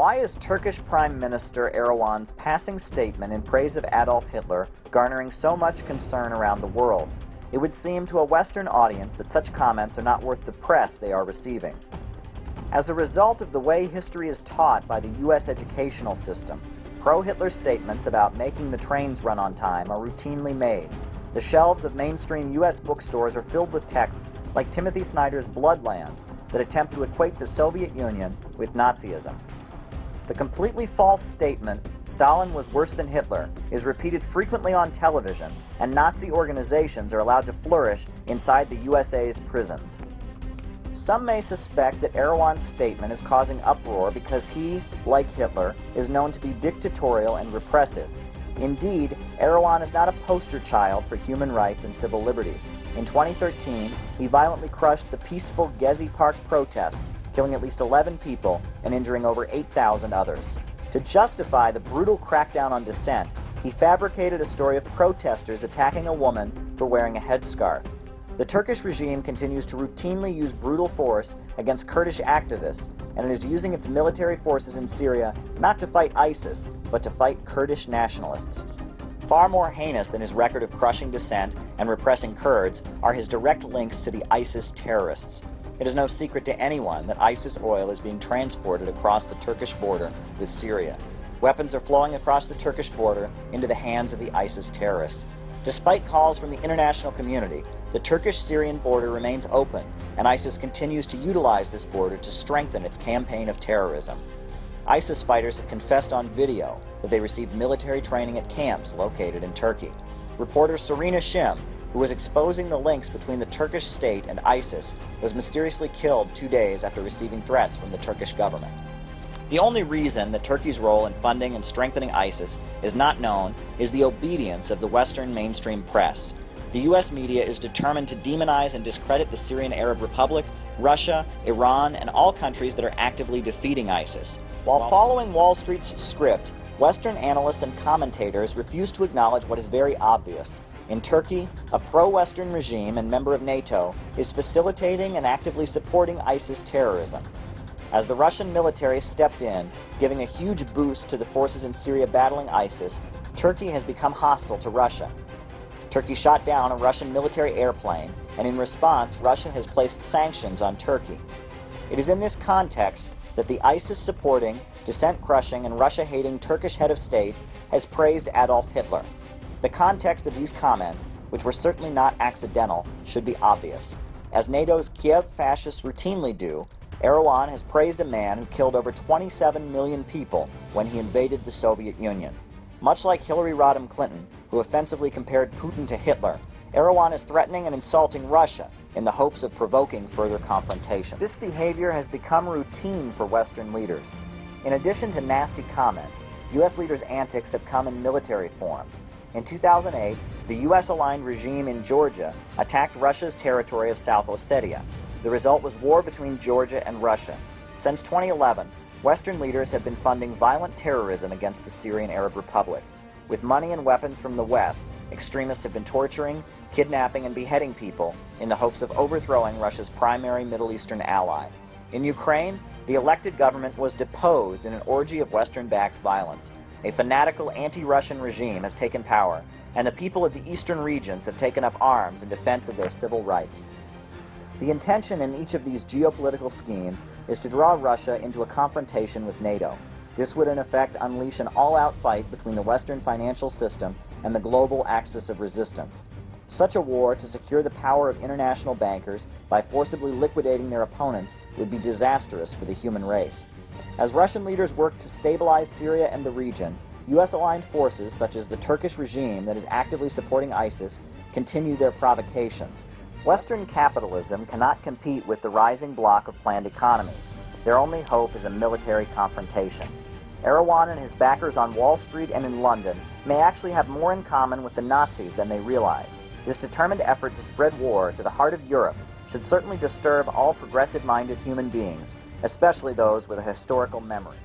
Why is Turkish Prime Minister Erdogan's passing statement in praise of Adolf Hitler garnering so much concern around the world? It would seem to a Western audience that such comments are not worth the press they are receiving. As a result of the way history is taught by the U.S. educational system, pro-Hitler statements about making the trains run on time are routinely made. The shelves of mainstream U.S. bookstores are filled with texts like Timothy Snyder's Bloodlands that attempt to equate the Soviet Union with Nazism. The completely false statement, "Stalin was worse than Hitler," is repeated frequently on television, and Nazi organizations are allowed to flourish inside the USA's prisons. Some may suspect that Erdogan's statement is causing uproar because he, like Hitler, is known to be dictatorial and repressive. Indeed, Erdogan is not a poster child for human rights and civil liberties. In 2013, he violently crushed the peaceful Gezi Park protests, killing at least 11 people and injuring over 8,000 others. To justify the brutal crackdown on dissent, he fabricated a story of protesters attacking a woman for wearing a headscarf. The Turkish regime continues to routinely use brutal force against Kurdish activists, and it is using its military forces in Syria not to fight ISIS, but to fight Kurdish nationalists. Far more heinous than his record of crushing dissent and repressing Kurds are his direct links to the ISIS terrorists. It is no secret to anyone that ISIS oil is being transported across the Turkish border with Syria. Weapons are flowing across the Turkish border into the hands of the ISIS terrorists. Despite calls from the international community, the Turkish-Syrian border remains open, and ISIS continues to utilize this border to strengthen its campaign of terrorism. ISIS fighters have confessed on video that they received military training at camps located in Turkey. Reporter Serena Shim, who was exposing the links between the Turkish state and ISIS, was mysteriously killed 2 days after receiving threats from the Turkish government. The only reason that Turkey's role in funding and strengthening ISIS is not known is the obedience of the Western mainstream press. The U.S. media is determined to demonize and discredit the Syrian Arab Republic, Russia, Iran, and all countries that are actively defeating ISIS. While following Wall Street's script, Western analysts and commentators refuse to acknowledge what is very obvious. In Turkey, a pro-Western regime and member of NATO is facilitating and actively supporting ISIS terrorism. As the Russian military stepped in, giving a huge boost to the forces in Syria battling ISIS, Turkey has become hostile to Russia. Turkey shot down a Russian military airplane, and in response, Russia has placed sanctions on Turkey. It is in this context that the ISIS-supporting, dissent-crushing, and Russia-hating Turkish head of state has praised Adolf Hitler. The context of these comments, which were certainly not accidental, should be obvious. As NATO's Kiev fascists routinely do, Erdogan has praised a man who killed over 27 million people when he invaded the Soviet Union. Much like Hillary Rodham Clinton, who offensively compared Putin to Hitler, Erdogan is threatening and insulting Russia in the hopes of provoking further confrontation. This behavior has become routine for Western leaders. In addition to nasty comments, U.S. leaders' antics have come in military form. In 2008, the U.S.-aligned regime in Georgia attacked Russia's territory of South Ossetia. The result was war between Georgia and Russia. Since 2011, Western leaders have been funding violent terrorism against the Syrian Arab Republic. With money and weapons from the West, extremists have been torturing, kidnapping, and beheading people in the hopes of overthrowing Russia's primary Middle Eastern ally. In Ukraine, the elected government was deposed in an orgy of Western-backed violence. A fanatical anti-Russian regime has taken power, and the people of the eastern regions have taken up arms in defense of their civil rights. The intention in each of these geopolitical schemes is to draw Russia into a confrontation with NATO. This would in effect unleash an all-out fight between the Western financial system and the global axis of resistance. Such a war to secure the power of international bankers by forcibly liquidating their opponents would be disastrous for the human race. As Russian leaders work to stabilize Syria and the region, U.S.-aligned forces such as the Turkish regime that is actively supporting ISIS continue their provocations. Western capitalism cannot compete with the rising bloc of planned economies. Their only hope is a military confrontation. Erdogan and his backers on Wall Street and in London may actually have more in common with the Nazis than they realize. This determined effort to spread war to the heart of Europe should certainly disturb all progressive-minded human beings, especially those with a historical memory.